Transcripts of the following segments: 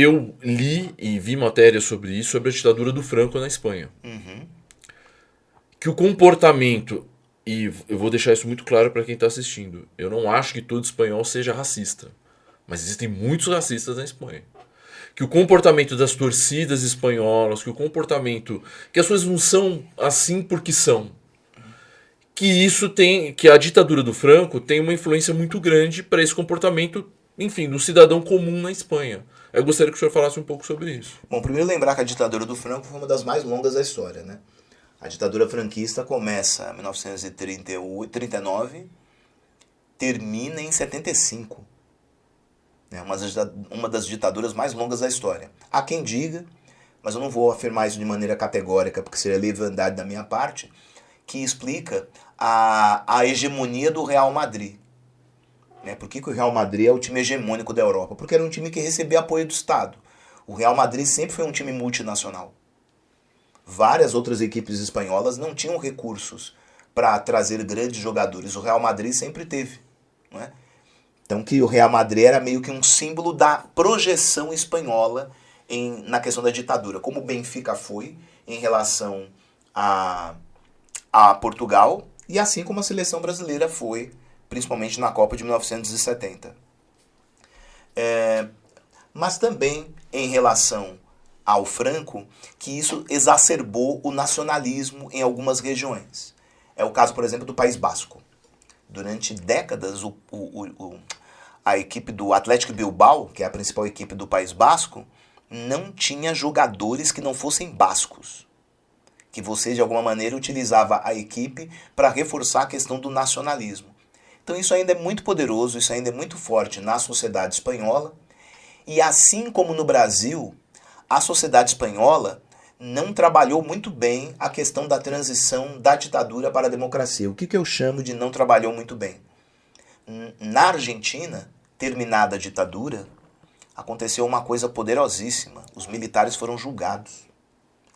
eu li e vi matérias sobre isso, sobre a ditadura do Franco na Espanha. Que o comportamento, e eu vou deixar isso muito claro para quem está assistindo, eu não acho que todo espanhol seja racista, mas existem muitos racistas na Espanha. Que o comportamento das torcidas espanholas, que as coisas não são assim porque são. Que a ditadura do Franco tem uma influência muito grande para esse comportamento, enfim, do cidadão comum na Espanha. Eu gostaria que o senhor falasse um pouco sobre isso. Bom, primeiro lembrar que a ditadura do Franco foi uma das mais longas da história, né? A ditadura franquista começa em 1939, termina em 75. É uma das ditaduras mais longas da história. Há quem diga, mas eu não vou afirmar isso de maneira categórica, porque seria leviandade da minha parte, que explica a hegemonia do Real Madrid. Por que o Real Madrid é o time hegemônico da Europa? Porque era um time que recebia apoio do Estado. O Real Madrid sempre foi um time multinacional. Várias outras equipes espanholas não tinham recursos para trazer grandes jogadores. O Real Madrid sempre teve. Não é? Então que o Real Madrid era meio que um símbolo da projeção espanhola na questão da ditadura. Como o Benfica foi em relação a Portugal, e assim como a seleção brasileira foi, principalmente na Copa de 1970. Mas também em relação ao Franco, que isso exacerbou o nacionalismo em algumas regiões. É o caso, por exemplo, do País Basco. Durante décadas, a equipe do Athletic Bilbao, que é a principal equipe do País Basco, não tinha jogadores que não fossem bascos. Que você, de alguma maneira, utilizava a equipe para reforçar a questão do nacionalismo. Então isso ainda é muito poderoso, isso ainda é muito forte na sociedade espanhola. E assim como no Brasil, a sociedade espanhola não trabalhou muito bem a questão da transição da ditadura para a democracia. O que eu chamo de não trabalhou muito bem? Na Argentina, terminada a ditadura, aconteceu uma coisa poderosíssima. Os militares foram julgados.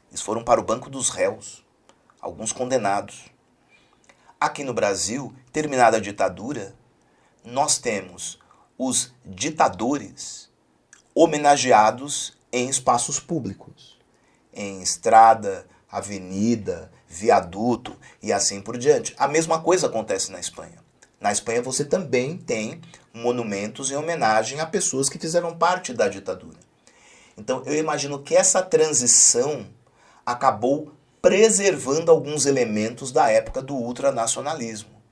Eles foram para o banco dos réus, alguns condenados. Aqui no Brasil, terminada a ditadura, nós temos os ditadores homenageados em espaços públicos, em estrada, avenida, viaduto e assim por diante. A mesma coisa acontece na Espanha. Na Espanha você também tem monumentos em homenagem a pessoas que fizeram parte da ditadura. Então eu imagino que essa transição acabou preservando alguns elementos da época do ultranacionalismo.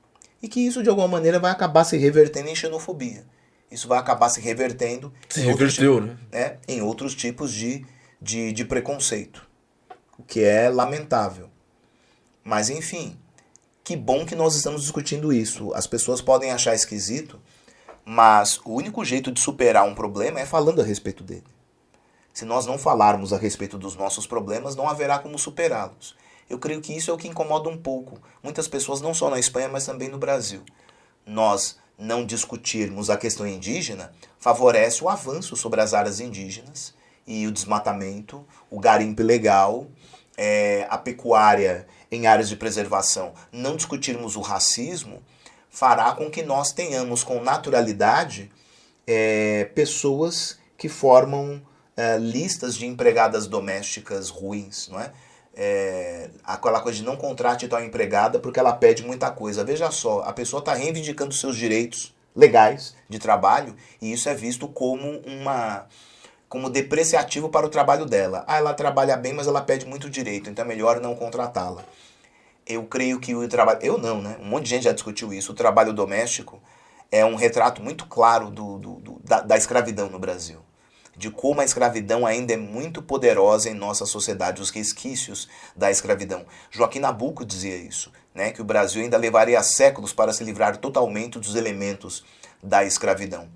E que isso, de alguma maneira, vai acabar se revertendo em xenofobia. Isso vai acabar se revertendo em outros tipos de preconceito. O que é lamentável. Mas, enfim, que bom que nós estamos discutindo isso. As pessoas podem achar esquisito, mas o único jeito de superar um problema é falando a respeito dele. Se nós não falarmos a respeito dos nossos problemas, não haverá como superá-los. Eu creio que isso é o que incomoda um pouco muitas pessoas, não só na Espanha, mas também no Brasil. Nós não discutirmos a questão indígena favorece o avanço sobre as áreas indígenas e o desmatamento, o garimpo ilegal, a pecuária em áreas de preservação. Não discutirmos o racismo fará com que nós tenhamos com naturalidade pessoas que formam listas de empregadas domésticas ruins, não é? Aquela coisa de não contrate tal empregada porque ela pede muita coisa. Veja só, a pessoa está reivindicando seus direitos legais de trabalho e isso é visto como depreciativo para o trabalho dela. Ela trabalha bem, mas ela pede muito direito, então é melhor não contratá-la. Eu creio que o trabalho... Eu não, né? Um monte de gente já discutiu isso. O trabalho doméstico é um retrato muito claro da escravidão no Brasil. De como a escravidão ainda é muito poderosa em nossa sociedade, os resquícios da escravidão. Joaquim Nabuco dizia isso, né, que o Brasil ainda levaria séculos para se livrar totalmente dos elementos da escravidão.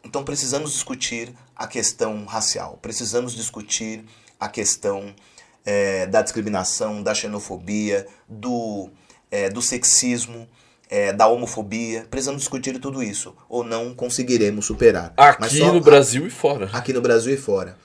Então precisamos discutir a questão racial, precisamos discutir a questão da discriminação, da xenofobia, do sexismo, da homofobia. Precisamos discutir tudo isso, ou não conseguiremos superar. Aqui no Brasil e fora. Aqui no Brasil e fora.